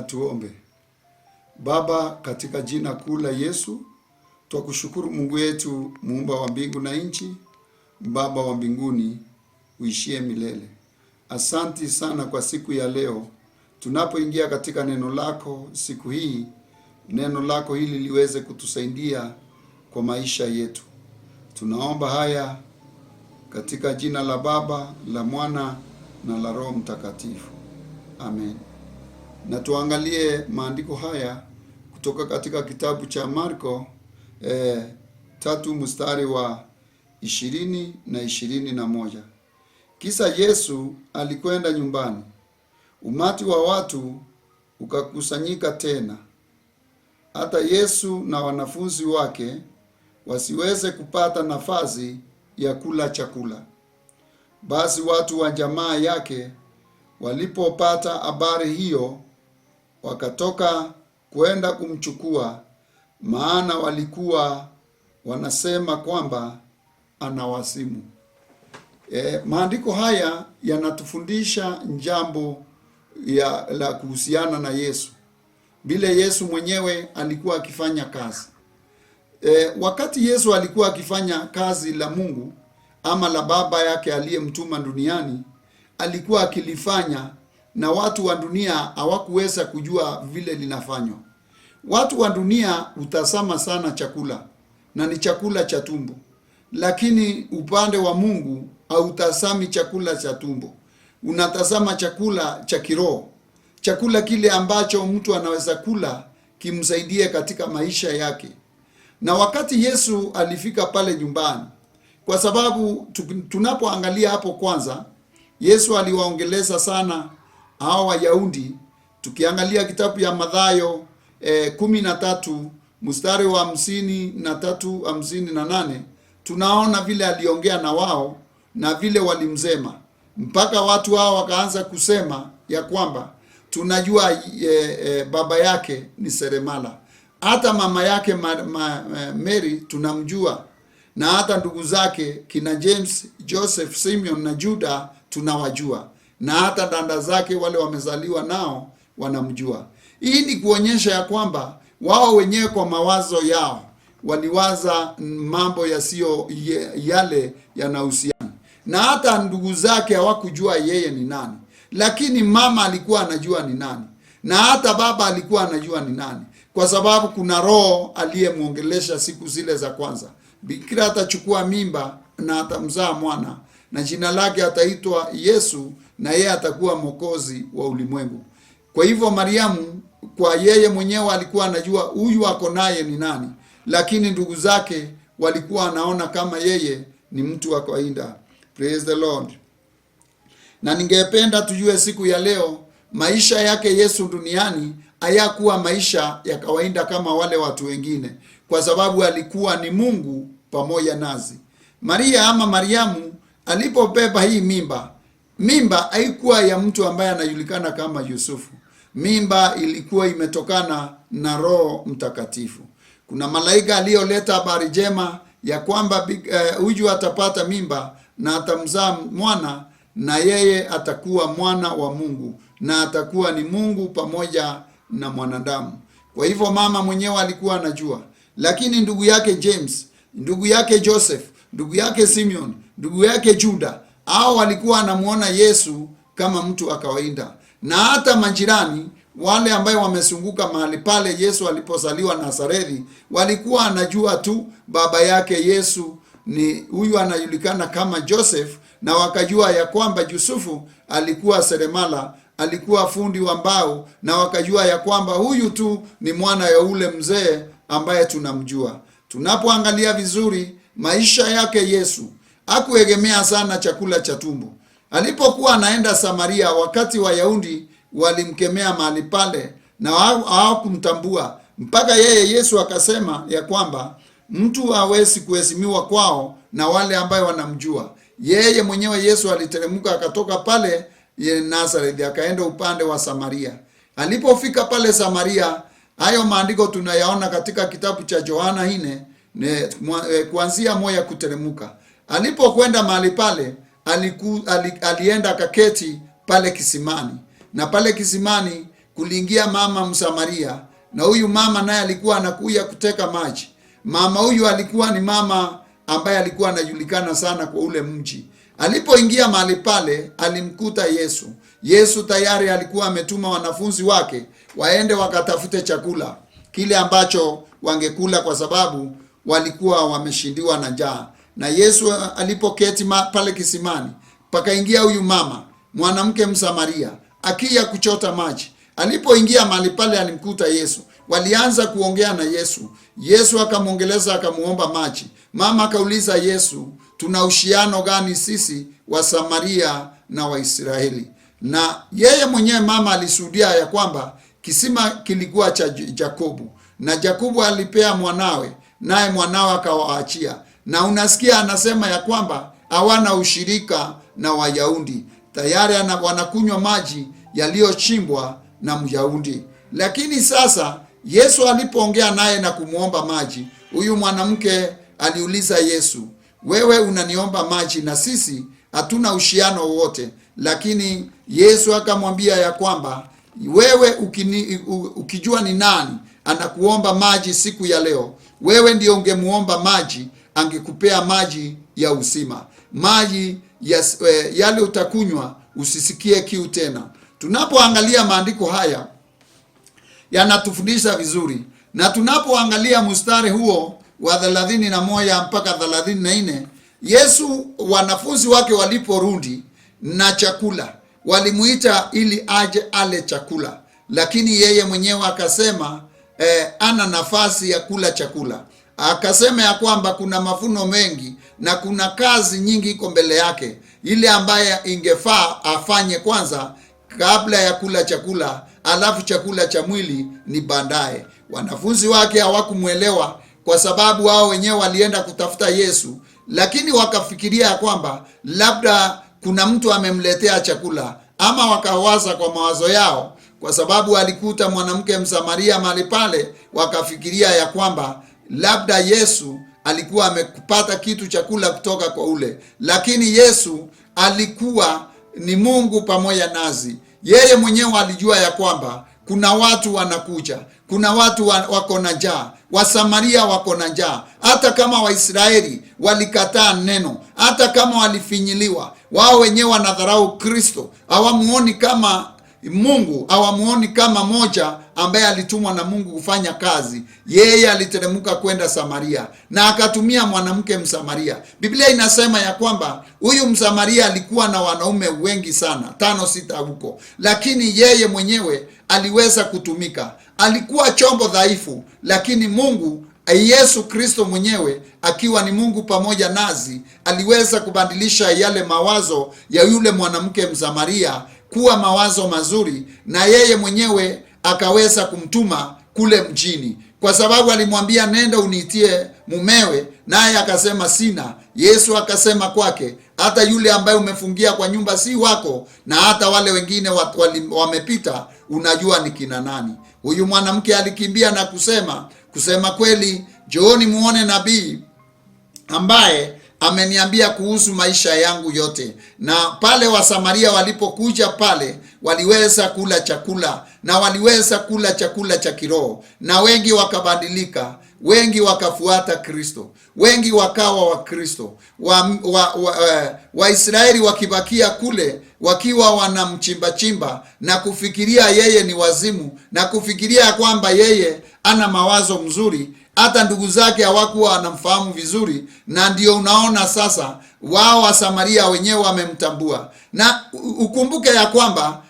Na tuombe. Baba, katika jina kuu la Yesu, twakushukuru Mungu wetu, muumba wa mbingu na nchi, Baba wa mbinguni, uishie milele. Asanti sana kwa siku ya leo. Tunapoingia katika neno lako siku hii, neno lako hili liweze kutusaidia kwa maisha yetu. Tunaomba haya katika jina la Baba, la Mwana na la Roho Mtakatifu. Amen. Na tuangalie maandiko haya kutoka katika kitabu cha Marko 3 mstari wa 20 na 21. Kisa Yesu alikwenda nyumbani. Umati wa watu ukakusanyika tena, hata Yesu na wanafunzi wake wasiweze kupata nafasi ya kula chakula. Basi watu wa jamaa yake walipopata habari hiyo, wakatoka kwenda kumchukua, maana walikuwa wanasema kwamba ana wazimu. Maandiko haya yanatufundisha jambo la kuhusiana na Yesu. Vile Yesu mwenyewe alikuwa akifanya kazi. Wakati Yesu alikuwa akifanya kazi la Mungu ama la Baba yake aliyemtuma duniani, alikuwa akilifanya na watu wa dunia hawakuweza kujua vile linafanywa. Watu wa dunia utazama sana chakula na ni chakula cha tumbo, lakini upande wa Mungu hautazami chakula cha tumbo. Unatazama chakula cha kiroho, chakula kile ambacho mtu anaweza kula kimsaidie katika maisha yake. Na wakati Yesu alifika pale nyumbani, kwa sababu tunapoangalia hapo kwanza, Yesu aliwaongeleza sana hao Wayahudi. Tukiangalia kitabu ya Mathayo 13 mstari wa 53 58, tunaona vile aliongea na wao na vile walimsema, mpaka watu hao wakaanza kusema ya kwamba tunajua baba yake ni seremala, hata mama yake Mary tunamjua, na hata ndugu zake kina James, Joseph, Simeon na Juda tunawajua, na hata dada zake wale wamezaliwa nao wanamjua. Hii ni kuonyesha ya kwamba wao wenyewe kwa mawazo yao waliwaza mambo yasiyo yale yanahusiana, na hata ndugu zake hawakujua yeye ni nani, lakini mama alikuwa anajua ni nani, na hata baba alikuwa anajua ni nani, kwa sababu kuna roho aliyemwongelesha siku zile za kwanza. Bikira atachukua mimba na atamzaa mwana, na jina lake ataitwa Yesu, na yeye atakuwa mwokozi wa ulimwengu. Kwa hivyo Mariamu kwa yeye mwenyewe alikuwa anajua huyu ako naye ni nani, lakini ndugu zake walikuwa anaona kama yeye ni mtu wa kawaida. Praise the Lord. Na ningependa tujue siku ya leo maisha yake Yesu duniani hayakuwa maisha ya kawaida kama wale watu wengine, kwa sababu alikuwa ni Mungu pamoja nasi. Maria ama Mariamu alipobeba hii mimba haikuwa ya mtu ambaye anajulikana kama Yusufu. Mimba ilikuwa imetokana na Roho Mtakatifu. Kuna malaika aliyoleta habari njema ya kwamba huyu atapata mimba na atamzaa mwana, na yeye atakuwa mwana wa Mungu, na atakuwa ni Mungu pamoja na mwanadamu. Kwa hivyo mama mwenyewe alikuwa anajua, lakini ndugu yake James, ndugu yake Joseph, ndugu yake Simeon, ndugu yake Juda, hao walikuwa anamuona Yesu kama mtu wa kawaida. Na hata majirani wale ambao wamesunguka mahali pale Yesu alipozaliwa Nazareti, walikuwa anajua tu baba yake Yesu ni huyu anajulikana kama Joseph, na wakajua ya kwamba Yusufu alikuwa seremala, alikuwa fundi wa mbao, na wakajua ya kwamba huyu tu ni mwana ya ule mzee ambaye tunamjua. Tunapoangalia vizuri maisha yake Yesu hakuegemea sana chakula cha tumbo. Alipokuwa anaenda Samaria, wakati Wayahudi walimkemea mahali pale na hawakumtambua, mpaka yeye Yesu akasema ya kwamba mtu hawezi kuheshimiwa kwao na wale ambao wanamjua. Yeye mwenyewe Yesu aliteremka akatoka pale Nazareti akaenda upande wa Samaria. Alipofika pale Samaria, hayo maandiko tunayaona katika kitabu cha Yohana 4 kuanzia 1 kuteremka. Alipokwenda mahali pale alienda akaketi pale kisimani, na pale kisimani kuliingia mama Msamaria, na huyu mama naye alikuwa anakuja kuteka maji. Mama huyu alikuwa ni mama ambaye alikuwa anajulikana sana kwa ule mji. Alipoingia mahali pale, alimkuta Yesu. Yesu tayari alikuwa ametuma wanafunzi wake waende wakatafute chakula kile ambacho wangekula, kwa sababu walikuwa wameshindiwa na njaa. Na Yesu alipoketi pale kisimani, pakaingia huyu mama mwanamke Msamaria akija kuchota maji. Alipoingia mahali pale, alimkuta Yesu. Walianza kuongea na Yesu. Yesu akamwongeleza, akamuomba maji. Mama akauliza Yesu, tuna uhusiano gani sisi wa Samaria na Waisraeli? Na yeye mwenyewe mama alishuhudia ya kwamba kisima kilikuwa cha Yakobo, na Yakobo alipea mwanawe, naye mwanawe akawaachia. Na unasikia anasema ya kwamba hawana ushirika na Wayahudi, tayari wanakunywa maji yaliyochimbwa na Myahudi. Lakini sasa Yesu alipoongea naye na kumuomba maji, huyu mwanamke aliuliza Yesu, wewe unaniomba maji na sisi hatuna uhusiano wote? Lakini Yesu akamwambia ya kwamba wewe ukijua ni nani anakuomba maji siku ya leo, wewe ndio ungemuomba maji, angekupea maji ya uzima, maji yale utakunywa usisikie kiu tena. Tunapoangalia maandiko haya yanatufundisha vizuri, na tunapoangalia mstari huo wa 31 mpaka 34, Yesu, wanafunzi wake waliporudi na chakula, walimuita ili aje ale chakula, lakini yeye mwenyewe akasema ana nafasi ya kula chakula. Akasema ya kwamba kuna mavuno mengi na kuna kazi nyingi iko mbele yake, ile ambaye ingefaa afanye kwanza kabla ya kula chakula, alafu chakula cha mwili ni baadaye. Wanafunzi wake hawakumuelewa kwa sababu wao wenyewe walienda kutafuta Yesu, lakini wakafikiria ya kwamba labda kuna mtu amemletea chakula, ama wakawaza kwa mawazo yao, kwa sababu alikuta mwanamke Msamaria mahali pale, wakafikiria ya kwamba labda Yesu alikuwa amekupata kitu chakula kutoka kwa ule. Lakini Yesu alikuwa ni Mungu pamoja nazi. Yeye mwenyewe alijua ya kwamba kuna watu wanakuja, kuna watu wako na njaa, Wasamaria wako na njaa. Hata kama Waisraeli walikataa neno, hata kama walifinyiliwa, wao wenyewe wanadharau Kristo, hawamuoni kama Mungu, hawamuoni kama moja ambaye alitumwa na Mungu kufanya kazi. Yeye aliteremka kwenda Samaria na akatumia mwanamke Msamaria. Biblia inasema ya kwamba huyu Msamaria alikuwa na wanaume wengi sana, 5-6 huko, lakini yeye mwenyewe aliweza kutumika. Alikuwa chombo dhaifu, lakini Mungu, Yesu Kristo mwenyewe akiwa ni Mungu pamoja nazi, aliweza kubadilisha yale mawazo ya yule mwanamke Msamaria kuwa mawazo mazuri, na yeye mwenyewe akaweza kumtuma kule mjini, kwa sababu alimwambia nenda uniitie mumewe, naye akasema sina. Yesu akasema kwake, hata yule ambaye umefungia kwa nyumba si wako, na hata wale wengine wamepita unajua ni kina nani. Huyu mwanamke alikimbia na kusema kweli, njooni muone nabii ambaye ameniambia kuhusu maisha yangu yote. Na pale Wasamaria walipokuja pale, waliweza kula chakula, na waliweza kula chakula cha kiroho, na wengi wakabadilika, wengi wakafuata Kristo, wengi wakawa wa Kristo. Waisraeli wakibakia kule wakiwa wanamchimba na kufikiria yeye ni wazimu, na kufikiria kwamba yeye ana mawazo mzuri. Hata ndugu zake hawakuwa wanamfahamu vizuri, na ndio unaona sasa wao wa Samaria wenyewe wamemtambua. Na ukumbuke ya kwamba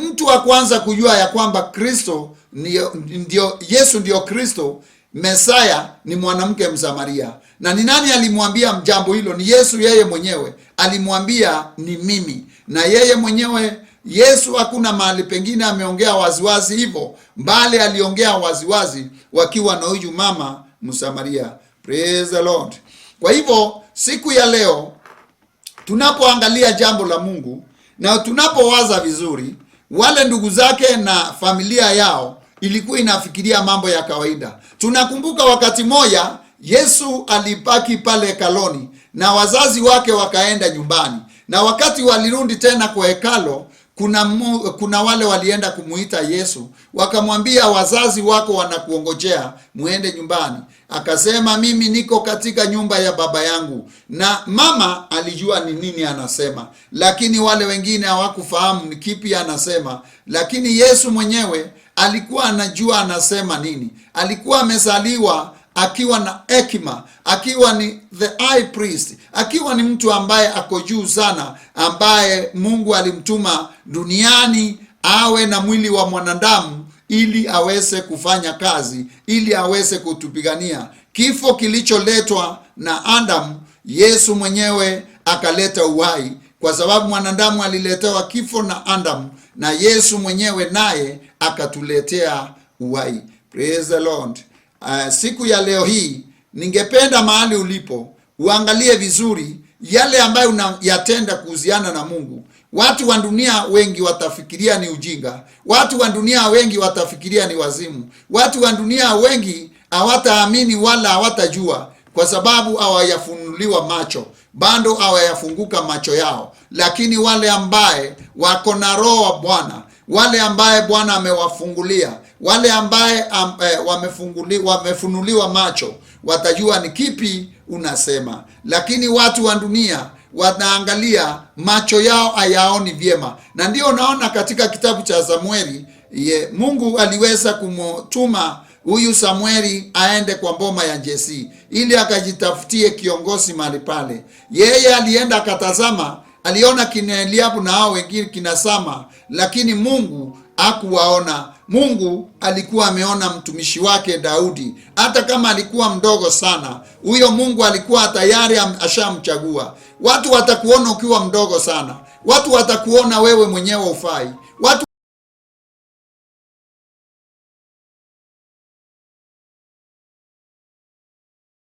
mtu wa kwanza kujua ya kwamba Kristo ndio Yesu ndio Kristo Mesaya ni mwanamke Msamaria. Na ni nani alimwambia jambo hilo? Ni Yesu yeye mwenyewe alimwambia ni mimi. Na yeye mwenyewe Yesu hakuna mahali pengine ameongea waziwazi hivyo, mbali aliongea waziwazi wakiwa na huyu mama Msamaria. Praise the Lord. Kwa hivyo siku ya leo tunapoangalia jambo la Mungu na tunapowaza vizuri, wale ndugu zake na familia yao ilikuwa inafikiria mambo ya kawaida. Tunakumbuka wakati moja Yesu alibaki pale hekaloni na wazazi wake wakaenda nyumbani, na wakati walirudi tena kwa hekalo, kuna wale walienda kumuita Yesu, wakamwambia wazazi wako wanakuongojea, muende nyumbani. Akasema mimi niko katika nyumba ya baba yangu. Na mama alijua ni nini anasema, lakini wale wengine hawakufahamu ni kipi anasema. Lakini Yesu mwenyewe alikuwa anajua anasema nini. Alikuwa amezaliwa akiwa na hekima, akiwa ni the high priest, akiwa ni mtu ambaye ako juu sana, ambaye Mungu alimtuma duniani awe na mwili wa mwanadamu ili aweze kufanya kazi, ili aweze kutupigania. Kifo kilicholetwa na Adamu, Yesu mwenyewe akaleta uhai, kwa sababu mwanadamu aliletewa kifo na Adamu, na Yesu mwenyewe naye akatuletea uhai. Praise the Lord. Siku ya leo hii ningependa mahali ulipo uangalie vizuri yale ambayo unayatenda kuhusiana na Mungu. Watu wa dunia wengi watafikiria ni ujinga. Watu wa dunia wengi watafikiria ni wazimu. Watu wa dunia wengi hawataamini wala hawatajua, kwa sababu hawayafunuliwa macho, bado hawayafunguka macho yao. Lakini wale ambaye wako na roho wa Bwana, wale ambaye Bwana amewafungulia, wale ambaye wamefunuliwa macho, watajua ni kipi unasema. Lakini watu wa dunia wanaangalia, macho yao hayaoni vyema. Na ndio naona katika kitabu cha Samueli, Mungu aliweza kumtuma huyu Samueli aende kwa mboma ya Jesse ili akajitafutie kiongozi mahali pale. Yeye alienda akatazama, aliona kina Eliabu na hao wengine kina Sama, lakini Mungu hakuwaona. Mungu alikuwa ameona mtumishi wake Daudi. Hata kama alikuwa mdogo sana, huyo Mungu alikuwa tayari ashamchagua. Watu watakuona ukiwa mdogo sana. Watu watakuona wewe mwenyewe ufai. Watu